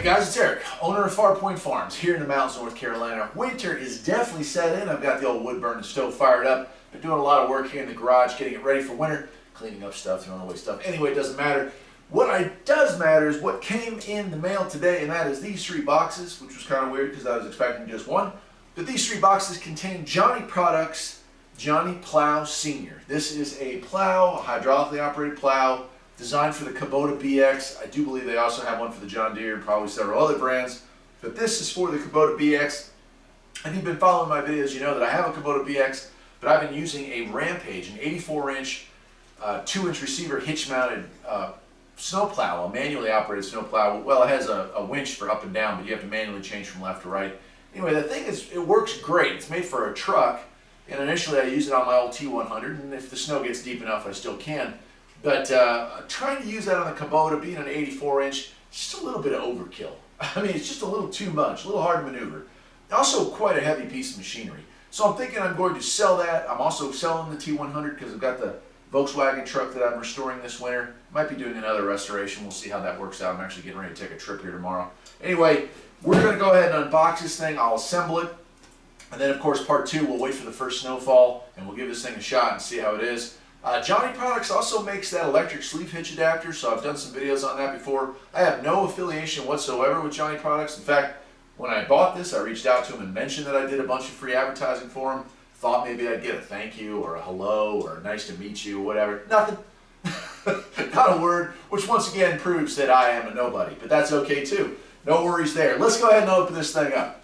guys, it's Eric, owner of Farpoint Farms here in the mountains of North Carolina. Winter is definitely set in. I've got the old wood burning stove fired up. Been doing a lot of work here in the garage, getting it ready for winter, cleaning up stuff, throwing away stuff. Anyway, it doesn't matter. What does matter is what came in the mail today, and that is these 3 boxes, which was kind of weird because I was expecting just one. But these 3 boxes contain Johnny Products Johnny Plow Senior. This is a plow, a hydraulically operated plow, designed for the Kubota BX. I do believe they also have one for the John Deere and probably several other brands. But this is for the Kubota BX. And you've been following my videos, you know that I have a Kubota BX, but I've been using a Rampage, an 84-inch, 2-inch receiver hitch-mounted snowplow, a manually operated snowplow. Well, it has a winch for up and down, but you have to manually change from left to right. Anyway, the thing is, it works great. It's made for a truck, and initially I use it on my old T100, and if the snow gets deep enough, I still can. But trying to use that on the Kubota, being an 84-inch, just a little bit of overkill. I mean, it's just a little too much, a little hard to maneuver. Also, quite a heavy piece of machinery. So I'm thinking I'm going to sell that. I'm also selling the T100 because I've got the Volkswagen truck that I'm restoring this winter. Might be doing another restoration. We'll see how that works out. I'm actually getting ready to take a trip here tomorrow. Anyway, we're going to go ahead and unbox this thing. I'll assemble it. And then, of course, part 2, we'll wait for the first snowfall, and we'll give this thing a shot and see how it is. Johnny Products also makes that electric sleeve hitch adapter, so I've done some videos on that before. I have no affiliation whatsoever with Johnny Products. In fact, when I bought this, I reached out to him and mentioned that I did a bunch of free advertising for him. Thought maybe I'd get a thank you or a hello or a nice to meet you, whatever. Nothing. Not a word, which once again proves that I am a nobody, but that's okay too. No worries there. Let's go ahead and open this thing up.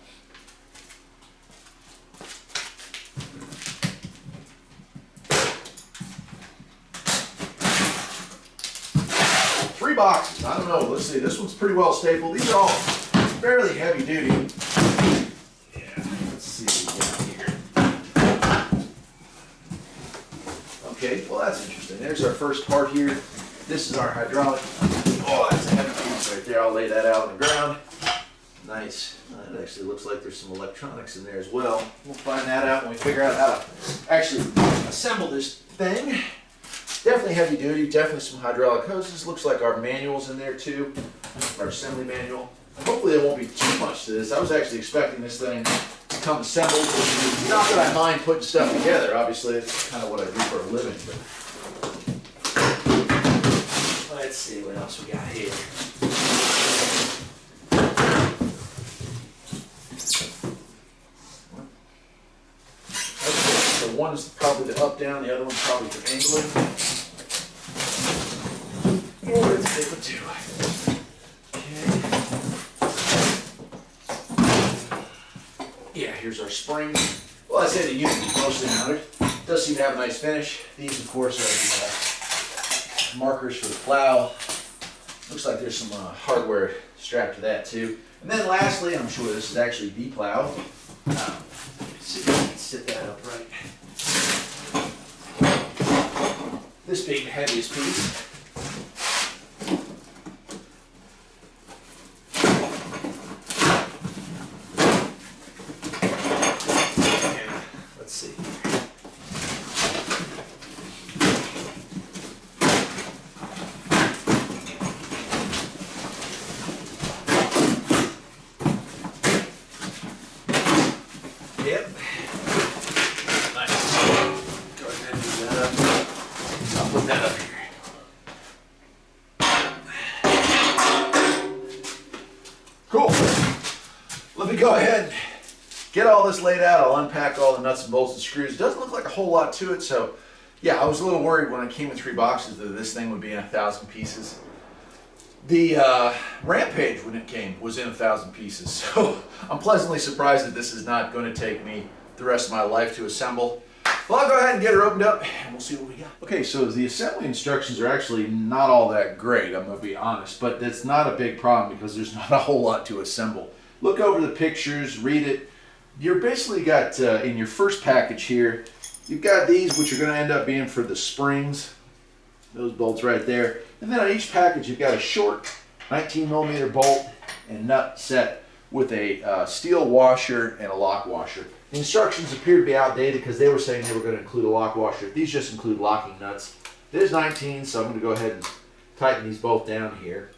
Boxes. I don't know. Let's see. This one's pretty well stapled. These are all fairly heavy duty. Yeah. Let's see what we got here. Okay. Well, that's interesting. There's our first part here. This is our hydraulic. Oh, that's a heavy piece right there. I'll lay that out on the ground. Nice. It actually looks like there's some electronics in there as well. We'll find that out when we figure out how to actually assemble this thing. Definitely heavy duty, definitely some hydraulic hoses. Looks like our manual's in there too, our assembly manual. Hopefully there won't be too much to this. I was actually expecting this thing to come assembled. Not that I mind putting stuff together, obviously it's kind of what I do for a living, but let's see what else we got here. Okay, so one is probably the up down, the other one's probably for angling. Let's take it too. Okay. Yeah, here's our spring. Well, I say the unit is mostly mounted. Does seem to have a nice finish. These, of course, are the markers for the plow. Looks like there's some hardware strapped to that too. And then lastly, I'm sure this is actually the plow. Let's see if I can sit that up right. This being the heaviest piece. Yep. Nice. Go ahead and do that up. I'll put that up here. Cool. Let me go ahead and get all this laid out. I'll unpack all the nuts and bolts and screws. It doesn't look like a whole lot to it, so yeah, I was a little worried when it came in 3 boxes that this thing would be in 1,000 pieces. The Rampage, when it came, was in 1,000 pieces, so I'm pleasantly surprised that this is not going to take me the rest of my life to assemble. Well, I'll go ahead and get her opened up, and we'll see what we got. Okay, so the assembly instructions are actually not all that great, I'm going to be honest, but that's not a big problem because there's not a whole lot to assemble. Look over the pictures, read it. You're basically got, in your first package here, you've got these, which are going to end up being for the springs. Those bolts right there. And then on each package you've got a short 19mm bolt and nut set with a steel washer and a lock washer. The instructions appear to be outdated because they were saying they were going to include a lock washer. These just include locking nuts. There's 19, so I'm going to go ahead and tighten these both down here.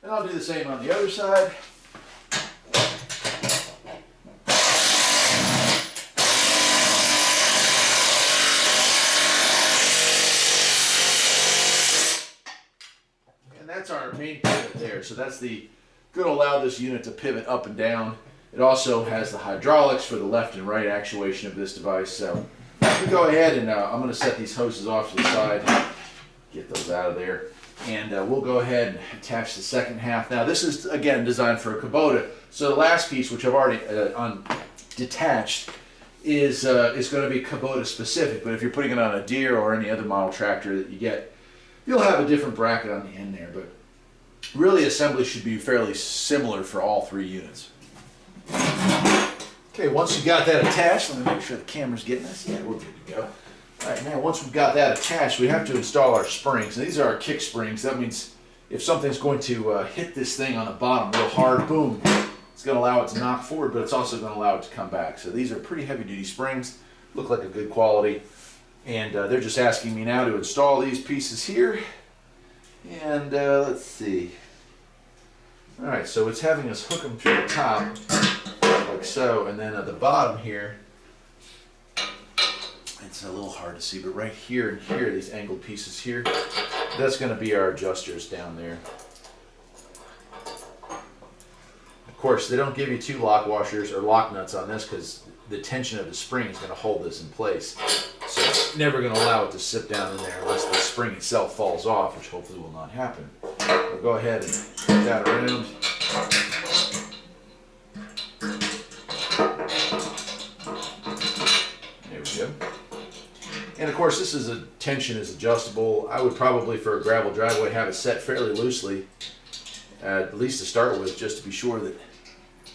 And I'll do the same on the other side. And that's our main pivot there. So that's going to allow this unit to pivot up and down. It also has the hydraulics for the left and right actuation of this device. So we go ahead and I'm going to set these hoses off to the side, get those out of there, and we'll go ahead and attach the second half. Now this is again designed for a Kubota, so the last piece, which I've already detached, is going to be Kubota specific. But if you're putting it on a Deere or any other model tractor that you get, you'll have a different bracket on the end there. But really, assembly should be fairly similar for all three units. Okay, once you got that attached, let me make sure the camera's getting this. Yeah, we're good to go. All right, now once we've got that attached, we have to install our springs. Now, these are our kick springs. That means if something's going to hit this thing on the bottom real hard, boom, it's going to allow it to knock forward, but it's also going to allow it to come back. So these are pretty heavy-duty springs, look like a good quality. And they're just asking me now to install these pieces here. And let's see. All right, so it's having us hook them through the top, like so, and then at the bottom here, it's a little hard to see, but right here and here, these angled pieces here, that's going to be our adjusters down there. Of course, they don't give you two lock washers or lock nuts on this because the tension of the spring is going to hold this in place. So it's never going to allow it to sit down in there unless the spring itself falls off, which hopefully will not happen. We'll go ahead and put that around. There we go. And of course, this is tension is adjustable. I would probably, for a gravel driveway, have it set fairly loosely, at least to start with, just to be sure that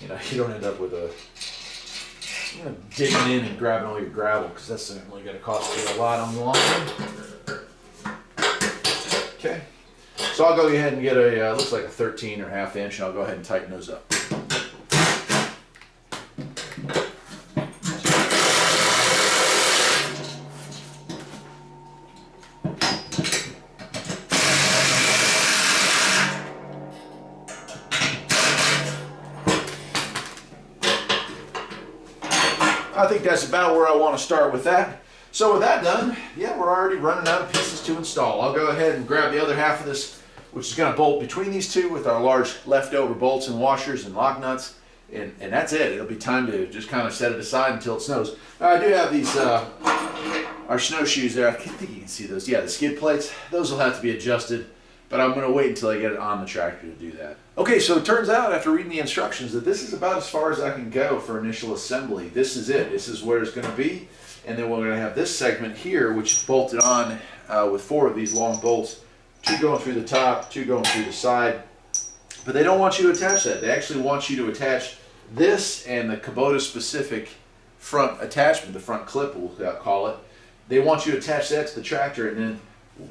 you don't end up with digging in and grabbing all your gravel, because that's certainly going to cost you a lot on the long run. Okay, so I'll go ahead and get a looks like a 13 or ½ inch, and I'll go ahead and tighten those up. I think that's about where I want to start with that. So with that done, yeah, we're already running out of pieces to install. I'll go ahead and grab the other half of this, which is going to bolt between these two with our large leftover bolts and washers and lock nuts, and that's it. It'll be time to just kind of set it aside until it snows. Now, I do have these, our snowshoes there. I think you can see those. Yeah, the skid plates. Those will have to be adjusted, but I'm going to wait until I get it on the tractor to do that. Okay, so it turns out after reading the instructions that this is about as far as I can go for initial assembly. This is it. This is where it's going to be. And then we're going to have this segment here, which is bolted on with 4 of these long bolts, 2 going through the top, 2 going through the side. But they don't want you to attach that. They actually want you to attach this and the Kubota specific front attachment, the front clip we'll call it. They want you to attach that to the tractor and then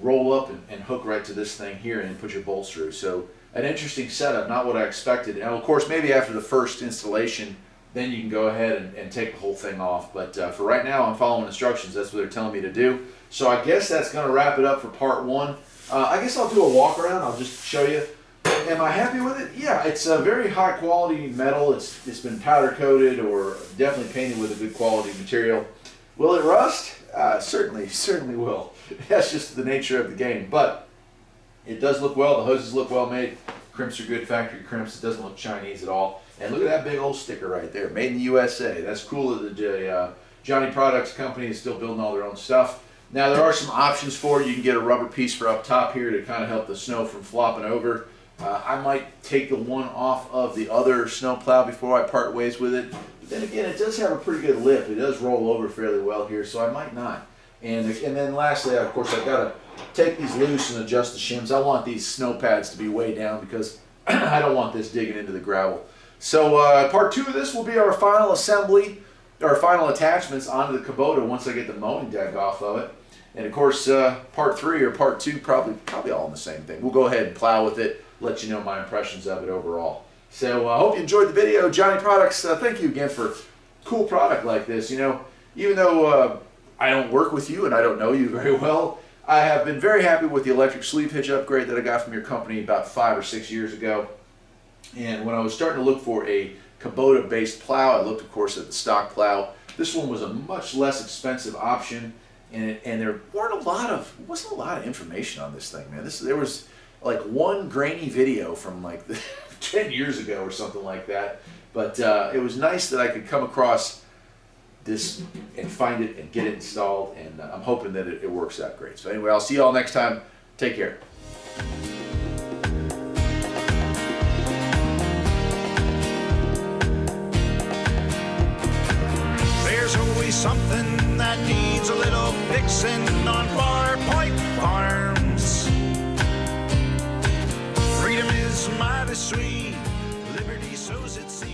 roll up and hook right to this thing here and put your bolts through. So an interesting setup, not what I expected. Now, of course, maybe after the first installation, then you can go ahead and take the whole thing off. But for right now, I'm following instructions. That's what they're telling me to do. So I guess that's going to wrap it up for part 1. I guess I'll do a walk around. I'll just show you. Am I happy with it? Yeah, it's a very high quality metal. It's been powder coated or definitely painted with a good quality material. Will it rust? Certainly will. That's just the nature of the game. But it does look well. The hoses look well made. Crimps are good factory crimps. It doesn't look Chinese at all. And look at that big old sticker right there, made in the USA. That's cool that the Johnny Products company is still building all their own stuff. Now there are some options for it. You can get a rubber piece for up top here to kind of help the snow from flopping over. I might take the one off of the other snow plow before I part ways with it. But then again, it does have a pretty good lip. It does roll over fairly well here, so I might not. And then lastly, of course, I've got to take these loose and adjust the shims. I want these snow pads to be way down because I don't want this digging into the gravel. So part 2 of this will be our final assembly, our final attachments onto the Kubota once I get the mowing deck off of it. And of course, part 3 or part 2, probably all in the same thing. We'll go ahead and plow with it, let you know my impressions of it overall. So I hope you enjoyed the video. Johnny Products, thank you again for a cool product like this. You know, even though I don't work with you and I don't know you very well, I have been very happy with the electric sleeve hitch upgrade that I got from your company about 5 or 6 years ago. And when I was starting to look for a Kubota-based plow, I looked, of course, at the stock plow. This one was a much less expensive option, and there wasn't a lot of information on this thing, man. There was like one grainy video from like 10 years ago or something like that. But it was nice that I could come across this and find it and get it installed, and I'm hoping that it works out great. So anyway, I'll see you all next time. Take care. There's always something that needs a little fixing on Farpoint Farms. Freedom is mighty sweet, liberty sows its seed.